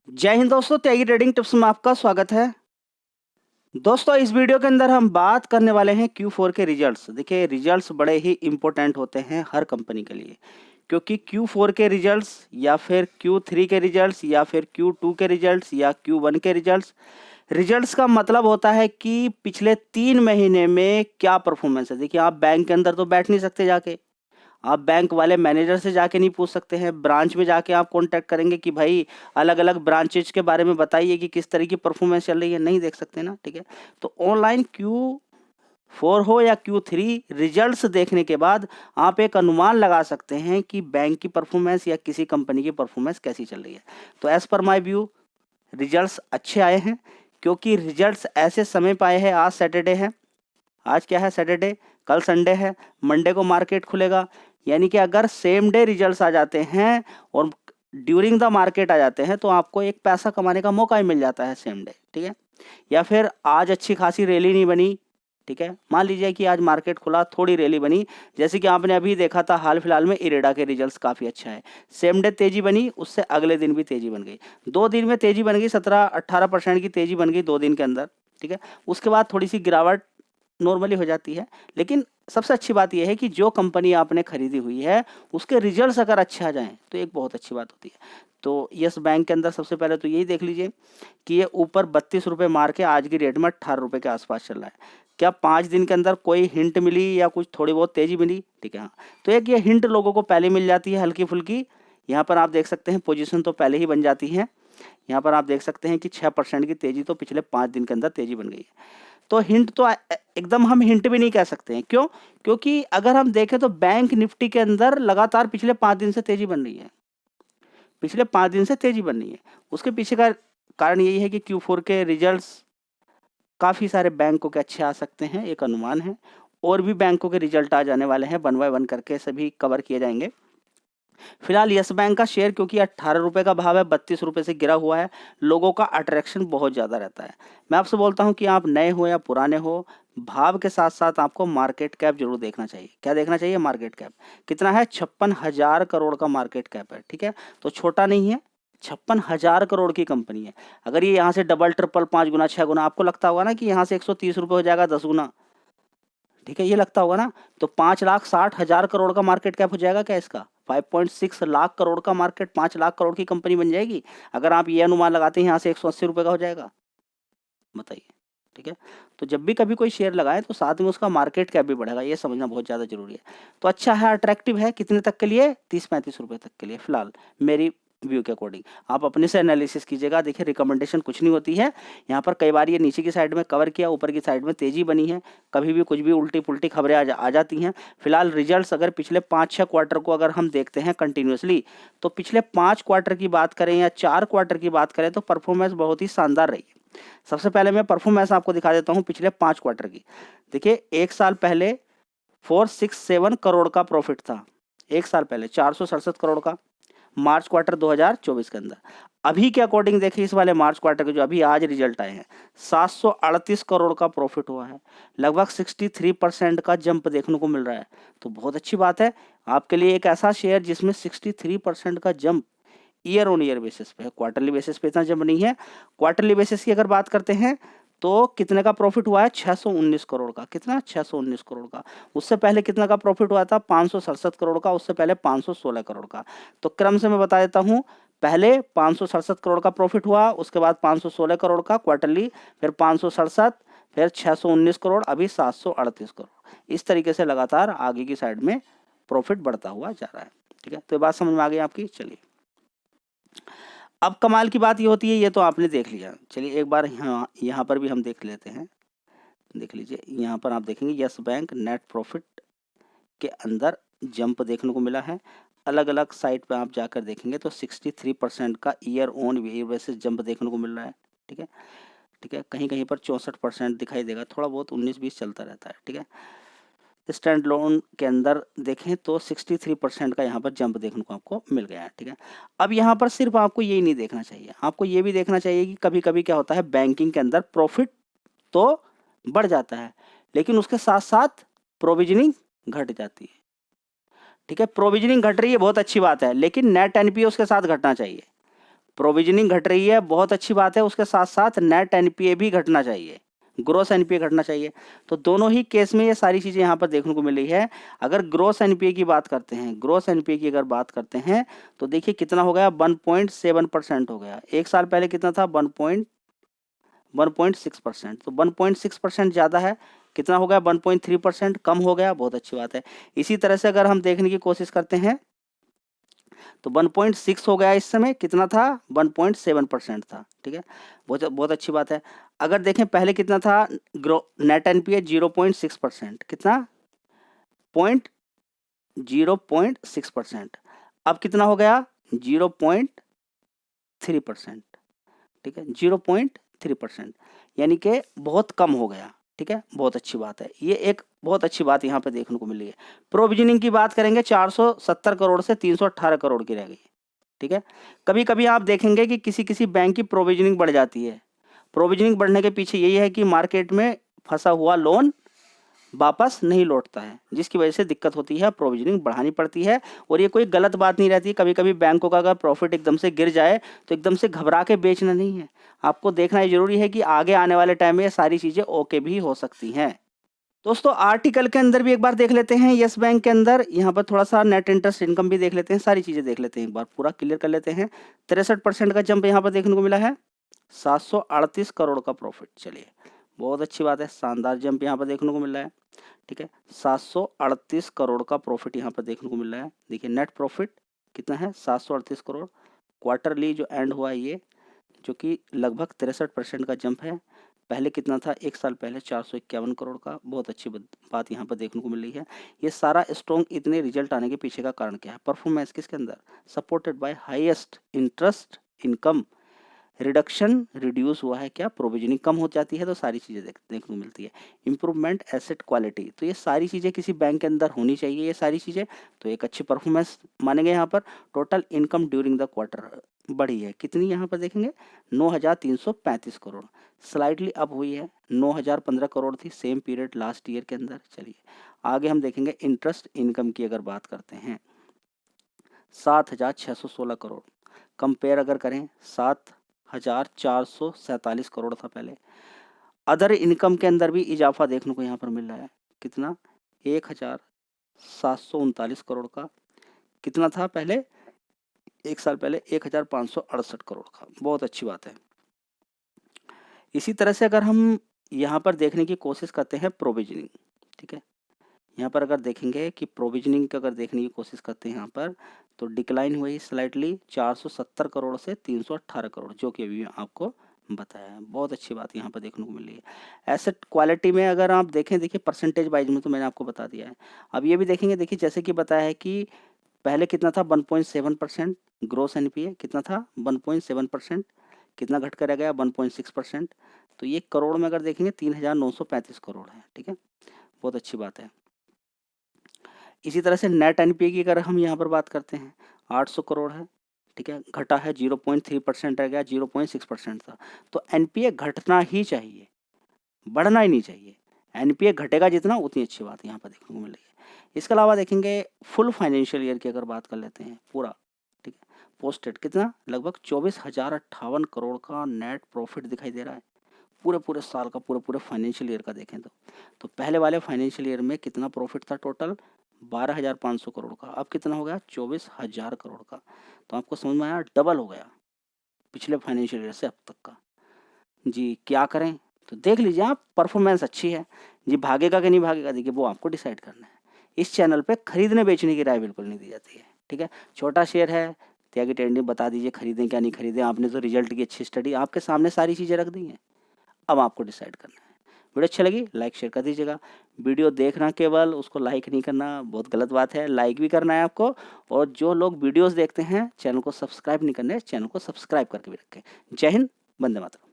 जय हिंद दोस्तों, त्यागी trading tips में आपका स्वागत है। दोस्तों, इस वीडियो के अंदर हम बात करने वाले हैं Q4 के रिजल्ट्स। देखिए, रिजल्ट्स बड़े ही इम्पोर्टेंट होते हैं हर कंपनी के लिए, क्योंकि Q4 के रिजल्ट्स या फिर Q3 के रिजल्ट्स या फिर Q2 के रिजल्ट्स या Q1 के रिजल्ट्स का मतलब होता है कि पिछले 3 महीने में क्या परफॉर्मेंस है। देखिए, आप बैंक के अंदर तो बैठ नहीं सकते जाके, आप बैंक वाले मैनेजर से जाके नहीं पूछ सकते हैं, ब्रांच में जाके आप कॉन्टैक्ट करेंगे कि भाई अलग-अलग ब्रांचेज़ के बारे में बताइए कि किस तरह की परफॉर्मेंस चल रही है, नहीं देख सकते ना, ठीक है? तो ऑनलाइन Q4 हो या Q3 रिजल्ट्स देखने के बाद आप एक अनुमान लगा सकते हैं कि बैंक की परफॉर्मेंस या किसी कंपनी की परफॉर्मेंस कैसी चल रही है। तो as per my view results अच्छे आए हैं, क्योंकि रिजल्ट्स ऐसे समय पे आए हैं। आज सैटरडे है, आज क्या है सैटरडे, कल संडे है, मंडे को मार्केट खुलेगा। यानी कि अगर सेम डे रिजल्ट्स आ जाते हैं और ड्यूरिंग द मार्केट आ जाते हैं तो आपको एक पैसा कमाने का मौका ही मिल जाता है सेम डे, ठीक है? या फिर आज अच्छी खासी रैली नहीं बनी, ठीक है? मान लीजिए कि आज मार्केट खुला, थोड़ी रैली बनी, जैसे कि आपने अभी देखा था हाल फिलहाल में इरेडा के रिजल्ट्स काफ़ी अच्छा है। सेम डे तेज़ी बनी, उससे अगले दिन भी तेज़ी बन गई। 2 दिन में तेज़ी बन गई, 17-18% की तेज़ी बन गई 2 दिन के अंदर, ठीक है? उसके बाद थोड़ी-सी गिरावट नॉर्मली हो जाती है। लेकिन सबसे अच्छी बात ये है कि जो कंपनी आपने खरीदी हुई है, उसके रिजल्ट्स अगर अच्छे आ जाएँ, तो एक बहुत अच्छी बात होती है। तो येस बैंक के अंदर सबसे पहले तो यही देख लीजिए कि ये ऊपर ₹32 मार के आज की डेट में ₹18 के आस-पास चल रहा है। क्या 5 दिन के अंदर कोई हिंट मिली या कुछ थोड़ी बहुत तेज़ी मिली? ठीक है, हाँ। तो एक ये हिंट लोगों को पहले मिल जाती है हल्की-फुल्की। यहाँ पर आप देख सकते हैं पोजीशन तो पहले ही बन जाती है। यहाँ पर आप देख सकते हैं कि 6% की तेज़ी तो पिछले 5 दिन के अंदर तेज़ी बन गई है। तो हिंट तो एकदम हम हिंट भी नहीं कह सकते हैं। क्यों? क्योंकि अगर हम देखें तो बैंक निफ्टी के अंदर लगातार पिछले 5 दिन से तेज़ी बन रही है। पिछले 5 दिन से तेज़ी बन रही है। उसके पीछे का कारण यही है कि Q4 के रिजल्ट्स काफ़ी सारे बैंकों के अच्छे आ सकते हैं, एक अनुमान है। और भी बैंकों के रिजल्ट आ जाने वाले हैं, वन बाय वन करके सभी कवर किए जाएँगे। फिलहाल यस बैंक का शेयर क्योंकि ₹18 का भाव है, ₹32 से गिरा हुआ है, लोगों का अट्रैक्शन बहुत ज़्यादा रहता है। मैं आपसे बोलता हूँ कि आप नए हो या पुराने हो, भाव के साथ-साथ आपको मार्केट कैप ज़रूर देखना चाहिए। क्या देखना चाहिए? Market cap. कितना है? 56,000 करोड़ का मार्केट कैप है, ठीक है? तो छोटा नहीं है, 56,000 करोड़ की कंपनी है। अगर ये यहाँ से डबल, ट्रिपल, 5 गुना, 6 गुना आपको लगता होगा ना कि यहाँ से ₹130 हो जाएगा 10 गुना, ठीक है? ये लगता होगा ना? तो 5,60,000 करोड़ का मार्केट कैप हो जाएगा क्या इसका? 5.6 लाख करोड़ का मार्केट 5 लाख करोड़ की कंपनी बन जाएगी। अगर आप ये अनुमान लगाते हैं यहाँ से ₹180 का हो जाएगा, बताइए, ठीक है? तो जब भी कभी कोई शेयर लगाएँ तो साथ में उसका मार्केट कैप भी बढ़ेगा, ये समझना बहुत ज़्यादा ज़रूरी है। तो अच्छा है, अट्रैक्टिव है, कितने तक के लिए? ₹30-35 तक के लिए फिलहाल, मेरी व्यू के अकॉर्डिंग। आप अपने से एनालिसिस कीजिएगा। देखिए, रिकमेंडेशन कुछ नहीं होती है। यहाँ पर कई बार ये नीचे की साइड में कवर किया, ऊपर की साइड में तेज़ी बनी है। कभी भी कुछ भी उल्टी-पुल्टी खबरें आ जाती हैं। फिलहाल रिजल्ट्स अगर पिछले 5-6 क्वार्टर को अगर हम देखते हैं कंटिन्यूअसली, तो पिछले 5 क्वार्टर की बात करें या 4 क्वार्टर की बात करें तो परफॉर्मेंस बहुत ही शानदार रही है। सबसे पहले मैं परफॉर्मेंस आपको दिखा देता हूँ पिछले 5 क्वार्टर की। देखिए, 1 साल पहले 467 करोड़ का प्रॉफिट था। 1 साल पहले 467 करोड़ का, मार्च क्वार्टर 2024 के अंदर। अभी के अकॉर्डिंग देखिए, इस वाले मार्च क्वार्टर के जो अभी आज रिजल्ट आए हैं, 738 करोड़ का प्रॉफिट हुआ है। लगभग 63% का जंप देखने को मिल रहा है। तो बहुत अच्छी बात है। आपके लिए एक ऐसा शेयर जिसमें 63% का jump year on year basis पे है, क्वार्टरली बेसिस पे इतना जंप नहीं है। क्वार्टरली बेसिस की अगर बात करते हैं तो कितने का प्रॉफिट हुआ है? 619 करोड़ का। कितना? 619 करोड़ का। उससे पहले कितना का प्रॉफिट हुआ था? 567 करोड़ का। उससे पहले 516 करोड़ का। तो क्रम से मैं बता देता हूँ, पहले 567 करोड़ का प्रॉफिट हुआ, उसके बाद 516 करोड़ का क्वार्टरली, फिर 567, फिर 619 करोड़, अभी 738 करोड़। इस तरीके से लगातार आगे की साइड में प्रॉफिट बढ़ता हुआ जा रहा है, ठीक है? तो ये बात समझ में आ गई आपकी? चलिए, अब कमाल की बात ये होती है, ये तो आपने देख लिया। चलिए एक बार यहाँ पर भी हम देख लेते हैं। देख लीजिए, यहाँ पर आप देखेंगे यस बैंक नेट प्रॉफिट के अंदर जंप देखने को मिला है। अलग-अलग साइट पे आप जाकर देखेंगे तो 63% का year on year basis jump देखने को मिल रहा है, ठीक है? ठीक है, कहीं-कहीं पर 64% दिखाई देगा, थोड़ा बहुत 19-20 चलता रहता है, ठीक है? स्टैंड लोन के अंदर देखें तो 63% का यहाँ पर जंप देखने को आपको मिल गया है, ठीक है? अब यहाँ पर सिर्फ आपको यही नहीं देखना चाहिए, आपको ये भी देखना चाहिए कि कभी-कभी क्या होता है बैंकिंग के अंदर प्रॉफिट तो बढ़ जाता है, लेकिन उसके साथ-साथ प्रोविज़निंग घट जाती है, ठीक है? प्रोविज़निंग घट रही है, बहुत अच्छी बात है, लेकिन नेट एनपीए उसके साथ घटना चाहिए। प्रोविजनिंग घट रही है, बहुत अच्छी बात है, उसके साथ साथ नेट एनपीए भी घटना चाहिए, ग्रोस एनपीए घटना चाहिए। तो दोनों ही केस में ये सारी चीज़ें यहाँ पर देखने को मिल रही है। अगर ग्रोस एनपीए की बात करते हैं, ग्रोस एनपीए की अगर बात करते हैं तो देखिए कितना हो गया, 1.7% हो गया। एक साल पहले कितना था, 1.6%। तो 1.6% ज़्यादा है, कितना हो गया, 1.3% कम हो गया, बहुत अच्छी बात है। इसी तरह से अगर हम देखने की कोशिश करते हैं तो 1.6 हो गया, इस समय कितना था, 1.7% था, ठीक है, बहुत बहुत अच्छी बात है। अगर देखें पहले कितना था, नेट एनपीए 0.6%, कितना, 0.6%, अब कितना हो गया, 0.3%, ठीक है, 0.3%, यानी कि बहुत कम हो गया, ठीक है, बहुत अच्छी बात है। ये एक बहुत अच्छी बात यहाँ पे देखने को मिली है। प्रोविजनिंग की बात करेंगे, 470 करोड़ से 318 करोड़ की रह गई, ठीक है। कभी कभी आप देखेंगे कि किसी किसी बैंक की प्रोविजनिंग बढ़ जाती है। प्रोविजनिंग बढ़ने के पीछे यही है कि मार्केट में फंसा हुआ लोन वापस नहीं लौटता है, जिसकी वजह से दिक्कत होती है, प्रोविजनिंग बढ़ानी पड़ती है। और ये कोई गलत बात नहीं रहती। कभी कभी बैंकों का अगर प्रॉफिट एकदम से गिर जाए तो एकदम से घबरा के बेचना नहीं है, आपको देखना ये जरूरी है कि आगे आने वाले टाइम में ये सारी चीज़ें ओके भी हो सकती हैं। दोस्तों आर्टिकल के अंदर भी एक बार देख लेते हैं, यस बैंक के अंदर यहाँ पर थोड़ा सा नेट इंटरेस्ट इनकम भी देख लेते हैं, सारी चीज़ें देख लेते हैं, एक बार पूरा क्लियर कर लेते हैं। 63% का जंप यहाँ पर देखने को मिला है, 738 करोड़ का प्रॉफिट। चलिए बहुत अच्छी बात है, शानदार जंप यहाँ पर देखने को मिल रहा है, ठीक है। 738 करोड़ का प्रॉफिट यहाँ पर देखने को मिल रहा है। देखिए नेट प्रॉफिट कितना है, 738 करोड़। क्वार्टरली जो एंड हुआ है ये, जो कि लगभग 63% का जंप है। पहले कितना था, एक साल पहले 451 करोड़ का। बहुत अच्छी बात यहाँ पर देखने को मिल रही है। ये सारा स्ट्रॉन्ग इतने रिजल्ट आने के पीछे का कारण क्या है, परफॉर्मेंस किसके अंदर, supported by highest interest income, reduction reduce हुआ है, क्या प्रोविजनिंग कम हो जाती है तो सारी चीज़ें देखने को मिलती है। इम्प्रूवमेंट एसेट क्वालिटी, तो ये सारी चीज़ें किसी बैंक के अंदर होनी चाहिए, ये सारी चीज़ें, तो एक अच्छी परफॉर्मेंस मानेंगे यहाँ पर। Total income during the quarter बढ़ी है, कितनी यहाँ पर देखेंगे, 9,335 करोड़, स्लाइटली अप हुई है, 9,015 करोड़ थी सेम पीरियड लास्ट ईयर के अंदर। चलिए आगे हम देखेंगे इंटरेस्ट इनकम की अगर बात करते हैं, 7,616 करोड़, कंपेयर अगर करें 7,447 करोड़ था पहले। अदर इनकम के अंदर भी इजाफा देखने को यहाँ पर मिल रहा है, कितना, 1,739 करोड़ का, कितना था पहले, एक साल पहले 1,568 करोड़ का। बहुत अच्छी बात है। इसी तरह से अगर हम यहाँ पर देखने की कोशिश करते हैं प्रोविजनिंग, ठीक है, यहाँ पर अगर देखेंगे कि प्रोविजनिंग का अगर देखने की कोशिश करते हैं यहाँ पर, तो डिक्लाइन हुई स्लाइटली 470 करोड़ से 318 करोड़, जो कि अभी आपको बताया है। बहुत अच्छी बात यहाँ पर देखने को मिल रही है। एसेट क्वालिटी में अगर आप देखें, देखिए परसेंटेज वाइज में तो मैंने आपको बता दिया है। अब ये भी देखेंगे, देखिए जैसे कि बताया है कि पहले कितना था, 1.7%, ग्रोस एनपीए कितना था, 1.7%, कितना घट कर गया, 1.6%। तो ये करोड़ में अगर देखेंगे 3,935 करोड़ है, ठीक है, बहुत अच्छी बात है। इसी तरह से नेट एनपीए की अगर हम यहाँ पर बात करते हैं, 800 करोड़ है, ठीक है, घटा है, 0.3% रह गया, 0.6% था। तो एनपीए घटना ही चाहिए, बढ़ना ही नहीं चाहिए। एनपीए घटेगा जितना उतनी अच्छी बात यहाँ पर देखने को मिल रही है। इसके अलावा देखेंगे फुल फाइनेंशियल ईयर की अगर बात कर लेते हैं पूरा, ठीक है, पोस्टेड कितना, लगभग 24,058 करोड़ का नेट प्रॉफिट दिखाई दे रहा है पूरे पूरे साल का, पूरे फाइनेंशियल ईयर का देखें तो पहले वाले फाइनेंशियल ईयर में कितना प्रॉफिट था, टोटल 12,500 करोड़ का, अब कितना हो गया, 24,000 करोड़ का। तो आपको समझ में आया, डबल हो गया पिछले फाइनेंशियल ईयर से अब तक का। जी क्या करें, तो देख लीजिए आप, परफॉर्मेंस अच्छी है जी, भागेगा कि नहीं भागेगा देखिए वो आपको डिसाइड करना है। इस चैनल पे खरीदने बेचने की राय बिल्कुल नहीं दी जाती है, ठीक है। छोटा शेयर है, त्यागी ट्रेंडिंग बता दीजिए खरीदें क्या नहीं खरीदें, आपने तो रिजल्ट की अच्छी स्टडी आपके सामने सारी चीज़ें रख दी हैं, अब आपको डिसाइड करना है। वीडियो अच्छी लगी लाइक शेयर कर दीजिएगा। वीडियो देखना केवल, उसको लाइक नहीं करना, बहुत गलत बात है, लाइक भी करना है आपको। और जो लोग वीडियोस देखते हैं चैनल को सब्सक्राइब नहीं करने, चैनल को सब्सक्राइब करके भी रखें। जय हिंद, वंदे मातरम।